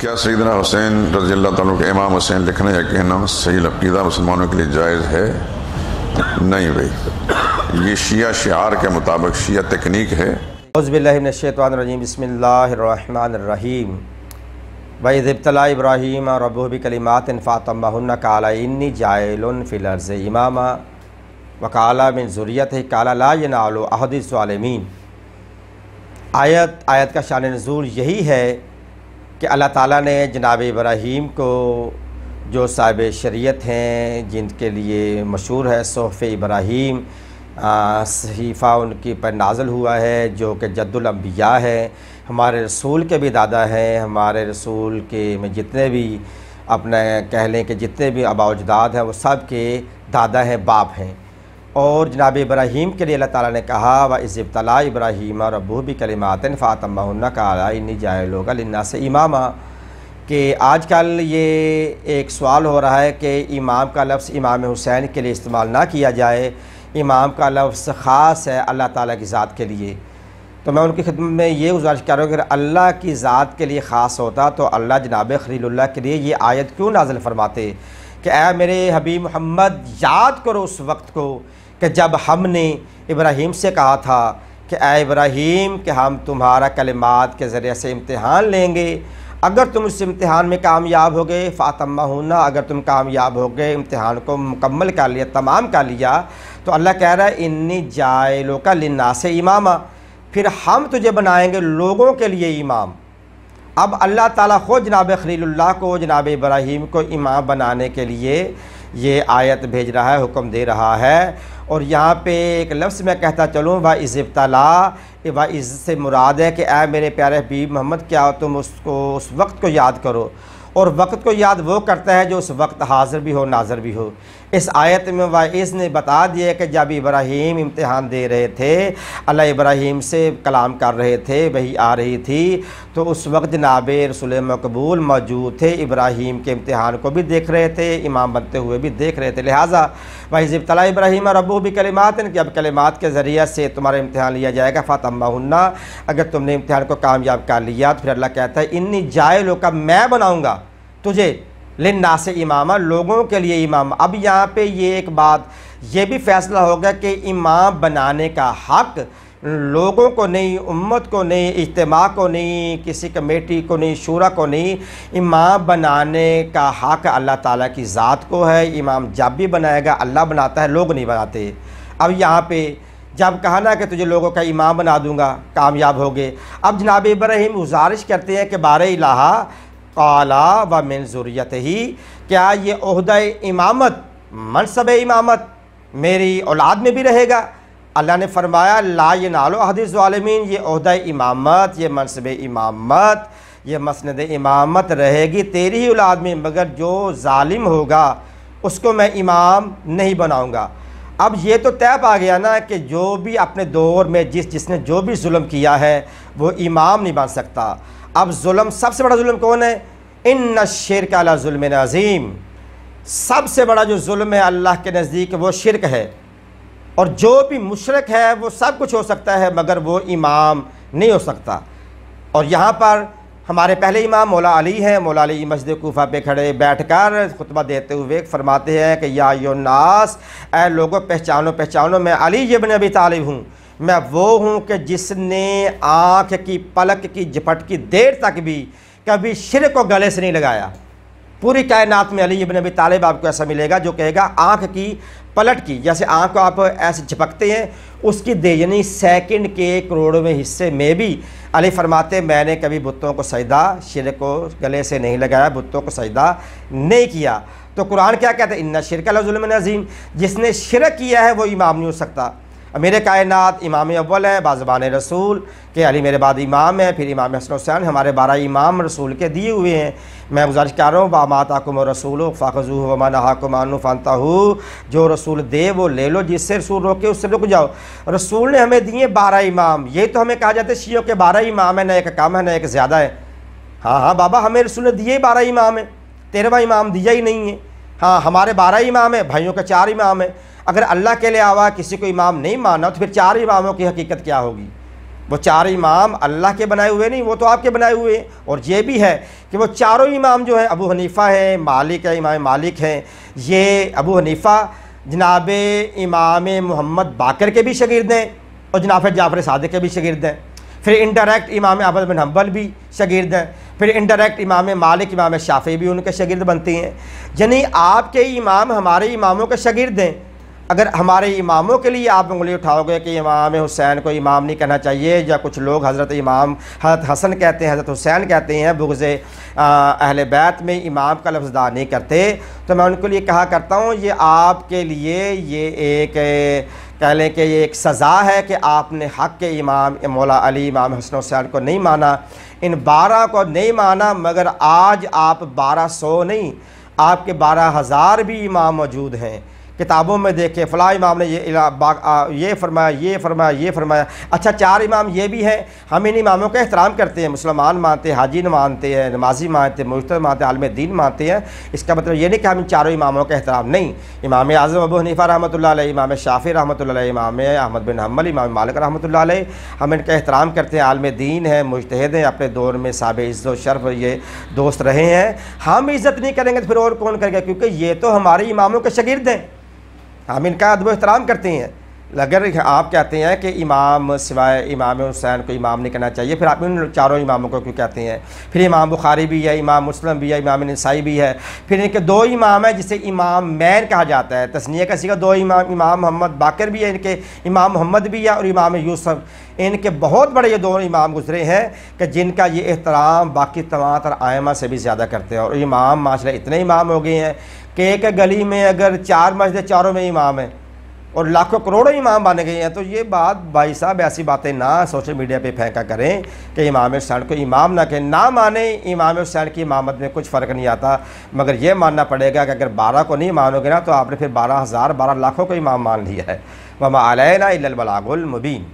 क्या सैयदना हुसैन रज़ियल्लाहु ताला के इमाम हुसैन लिखना या कहना सही अक़ीदा मुसलमानों के लिए जायज़ है? नहीं भाई, ये शिया शिआर के मुताबिक शिया तकनीक है। औज़ुबिल्लाहि मिनश्शैतानिर्रजीम बिस्मिल्लाहिर्रहमानिर्रहीम वइज़ इब्तला इब्राहीम रब्बुहु बिकलिमातिन फ़अतम्महुन्ना क़ाला इन्नी जाइलुन फ़िल अर्ज़ि इमामा व क़ाला मिन ज़ुर्रियतिही क़ाला ला यनालु अहदिज़ ज़ालिमीन। आयत का शान नुज़ूल यही है कि अल्लाह ताला ने जनाब इब्राहीम को, जो साहिब शरीयत हैं, जिनके लिए मशहूर है सोफ़े इब्राहीम, सहीफ़ा उनकी पर नाज़िल हुआ है, जो कि जद्दुल अंबिया है, हमारे रसूल के भी दादा हैं। हमारे रसूल के में जितने भी अपने कह लें कि जितने भी आबा अजदाद हैं वो सब के दादा हैं, बाप हैं। और जनाब इब्राहीम के लिए अल्लाह ताला ने कहा व इज़ इब्तला इब्राहीम रब्बुहु बिकलिमातिन फ़अतम्महुन्ना क़ाला इन्नी जाइलुन लिन्नासि इमामा। कि आजकल ये एक सवाल हो रहा है कि इमाम का लफ्ज़ इमाम हुसैन के लिए इस्तेमाल ना किया जाए, इमाम का लफ्ज़ ख़ास है अल्लाह ताला की ज़ात के लिए। तो मैं उनकी खिदमत में ये गुज़ारिश कर रहा हूँ कि अगर अल्लाह की ज़ात के लिए ख़ास होता तो अल्लाह जनाब खलीलुल्लाह के लिए ये आयत क्यों नाज़िल फरमाते कि ऐ मेरे हबीब मोहम्मद, याद करो उस वक्त को कि जब हमने इब्राहीम से कहा था कि ऐ इब्राहीम कि हम तुम्हारा कलिमात के ज़रिए से इम्तिहान लेंगे, अगर तुम इस इम्तिहान में कामयाब हो गए फ़अतम्महुन्ना, अगर तुम कामयाब हो गए, इम्तिहान को मुकम्मल कर लिया, तमाम कर लिया, तो अल्लाह कह रहा है इन्नी जाइलुका लिन्नासि इमामा, फिर हम तुझे बनाएंगे लोगों के लिए इमाम। अब अल्लाह ताला ख़ुद जनाब खलीलुल्लाह को, जनाब इब्राहीम को इमाम बनाने के लिए ये आयत भेज रहा है, हुक्म दे रहा है। और यहाँ पे एक लफ्ज़ मैं कहता चलूँ, व इज़ इब्तला, व इज़ से मुराद है कि ऐ मेरे प्यारे हबीब मोहम्मद, क्या तुम उसको उस वक्त को याद करो। और वक्त को याद वो करता है जो उस वक्त हाज़िर भी हो, नाज़िर भी हो। इस आयत में वाइज़ ने बता दिया कि जब इब्राहीम इम्तिहान दे रहे थे, अल्लाह इब्राहीम से कलाम कर रहे थे, वही आ रही थी, तो उस वक्त जनाब रसूल मकबूल मौजूद थे, इब्राहीम के इम्तिहान को भी देख रहे थे, इमाम बनते हुए भी देख रहे थे। लिहाजा वइज़ इब्तला इब्राहीम रब्बुहु बिकलिमातिन, कि अब कलिमात के ज़रिए से तुम्हारा इम्तिहान लिया जाएगा। फ़अतम्महुन्ना, अगर तुमने इम्तिहान को कामयाब कर लिया तो फिर अल्लाह कहता है इन्नी जाइलुका, मैं बनाऊँगा तुझे लिन्नासि इमामा, लोगों के लिए इमाम। अब यहाँ पे ये एक बात ये भी फ़ैसला होगा कि इमाम बनाने का हक़ लोगों को नहीं, उम्मत को नहीं, इज्तिमा को नहीं, किसी कमेटी को नहीं, शूरा को नहीं, इमाम बनाने का हक़ अल्लाह ताला की ज़ात को है। इमाम जब भी बनाएगा अल्लाह बनाता है, लोग नहीं बनाते। अब यहाँ पे जब कहा ना कि तुझे लोगों का इमाम बना दूँगा, कामयाब हो गए। अब जनाब इब्राहीम गुज़ारिश करते हैं कि बारे इलाहा क़ाला व मिन ज़ुर्रियतिही, क्या ये ओहदा इमामत, मनसब इमामत मेरी औलाद में भी रहेगा? अल्लाह ने फरमाया ला यनालु अहदिज़ ज़ालिमीन, ये ओहदा इमामत, ये मनसब इमामत, ये मसनद इमामत रहेगी तेरी ही औलाद में, मगर जो ज़ालिम होगा उसको मैं इमाम नहीं बनाऊँगा। अब ये तो तय पा गया ना कि जो भी अपने दौर में जिसने जो भी जुल्म किया है वो इमाम नहीं बन सकता। अब जुल्म, सबसे बड़ा जुल्म कौन है? इन्ना शिर्क अला ज़ुल्मिन अज़ीम, सबसे बड़ा जो जुल्म है अल्लाह के नज़दीक वो शिर्क है। और जो भी मुशरिक है वो सब कुछ हो सकता है मगर वो इमाम नहीं हो सकता। और यहाँ पर हमारे पहले इमाम मौला अली हैं। मौला अली मस्जिद कूफा पे खड़े बैठकर खुतबा देते हुए फरमाते हैं कि या अय्युन्नास, ऐ लोगों पहचानो पहचानो, मैं अली इब्न अबी तालिब हूँ। मैं वो हूँ कि जिसने आँख की पलक की झपटकी देर तक भी कभी शिर्क को गले से नहीं लगाया। पूरी कायनात में अली इब्न अबी तालिब आपको ऐसा मिलेगा जो कहेगा आँख की पलट की, जैसे आँख को आप ऐसे झपकते हैं, उसकी देजनी सेकंड के करोड़वें हिस्से में भी अली फरमाते मैंने कभी बुतों को सजदा, शिर्क को गले से नहीं लगाया, बुतों को सजदा नहीं किया। तो कुरान क्या कहता है? इन्ना शिर्क लज़ुल्मुन अज़ीम, जिसने शिर्क किया है वो इमाम नहीं हो सकता। मेरे कायनात इमाम अव्वल है बाज़बान रसूल के, अली मेरे बाद इमाम है, फिर इमाम हसन हुसैन, हमारे 12 इमाम रसूल के दिए हुए हैं। मैं गुज़ारिश कर रहा हूँ वा मा आताकुम रसूल फ़ख़ुज़ूहु व मा नहाकुम अन्हु फ़ंतहू, जो रसूल दे वो ले लो, जिससे रसूल रोके उससे रुक जाओ। रसूल ने हमें दिए 12 इमाम। ये तो हमें कहा जाता है शियों के 12 इमाम है, न एक कम है न एक ज़्यादा है। हाँ हाँ बाबा, हमें रसूल ने दिए 12 इमाम है, 13वां इमाम दिया ही नहीं है। हाँ, हमारे 12 इमाम है, भाइयों के 4 इमाम है। अगर अल्लाह के अलावा किसी को इमाम नहीं माना तो फिर 4 इमामों की हकीकत क्या होगी? वो चार इमाम अल्लाह के बनाए हुए नहीं, वो तो आपके बनाए हुए हैं। और ये भी है कि वो चारों इमाम जो हैं, अबू हनीफ़ा है, मालिक है, इमाम मालिक हैं, ये अबू हनीफ़ा जनाब इमाम मोहम्मद बाकर के भी शागिर्द हैं और जनाब जाफ़र सादिक के भी शागिर्द हैं। फिर इंडायरेक्ट इमाम अहमद बिन हंबल भी शागिर्द हैं। फिर इंडायरेक्ट इमाम मालिक, इमाम शाफ़ी भी उनके शागिर्द बनते हैं। यानी आपके इमाम हमारे इमामों के शागिर्द हैं। अगर हमारे इमामों के लिए आप उंगली उठाओगे कि इमाम हुसैन को इमाम नहीं कहना चाहिए, या कुछ लोग हज़रत इमाम हज़रत हसन कहते हैं, हज़रत हुसैन कहते हैं, बुग़्ज़ अहले बैत में इमाम का लफ्ज़ अदा नहीं करते, तो मैं उनके लिए कहा करता हूँ ये आपके लिए ये एक कह लें कि ये एक सज़ा है कि आपने हक़ के इमाम मौला अली इमाम हसन हुसैन को नहीं माना, इन 12 को नहीं माना। मगर आज आप 1200 नहीं, आपके 12,000 भी इमाम मौजूद हैं। किताबों में देखें फ़लाँ इमाम ने ये फरमाया, ये फरमाया, ये फरमाया। अच्छा, 4 इमाम ये भी हैं, हम इन इमामों का एहतराम करते हैं, मुसलमान मानते हैं, हाजी मानते हैं, नमाजी मानते हैं, मुज्तहिद मानते हैं, आलिम दीन मानते हैं। इसका मतलब ये नहीं कि हम इन चारों इमामों का एहतराम नहीं। इमाम आज़म अबू हनीफ़ा रहमतुल्लाह अलैह, इमाम शाफ़ी रहमतुल्लाह अलैह, इमाम अहमद बिन हंबल, इमाम मालिक रहमतुल्लाह अलैह, हम इनका एहतराम करते हैं। आलिम दीन है, मुज्तहिद हैं, अपने दौर में साहिब इज़्ज़त व शर्फ़ ये दोस्त रहे हैं। हम इज़्ज़त नहीं करेंगे तो फिर और कौन करेगा? क्योंकि ये तो हमारे इमामों के शागिर्द हैं, हम इनका अदब एहतराम करते हैं। अगर आप कहते हैं कि इमाम सिवाय इमाम हुसैन को इमाम नहीं कहना चाहिए, फिर आप इन चारों इमामों को क्यों कहते हैं? फिर इमाम बुखारी भी है, इमाम मुस्लिम भी है, इमाम नसाई भी है। फिर इनके 2 इमाम है जिसे इमाम मैन कहा जाता है, तस्निया का सीगा 2 इमाम, इमाम मोहम्मद बाकर भी है, इनके इमाम मोहम्मद भी है, और इमाम यूसुफ। इनके बहुत बड़े ये 2 इमाम गुजरे हैं कि जिनका ये एहतराम बाकी तमाम आयमा से भी ज़्यादा करते हैं। और इमाम माशाल्लाह इतने इमाम हो गए हैं कि एक गली में अगर 4 मस्जिद, चारों में इमाम है और लाखों करोड़ों इमाम बन गए हैं। तो ये बात भाई साहब ऐसी बातें ना सोशल मीडिया पे फेंका करें कि इमाम हुसैन को इमाम ना कहें, ना माने। इमाम हुसैन की इमामत में कुछ फ़र्क नहीं आता, मगर ये मानना पड़ेगा कि अगर 12 को नहीं मानोगे ना तो आपने फिर 12,000 12 लाखों को इमाम मान लिया है। वमा अलैना इल्लल बलागुल मुबीन।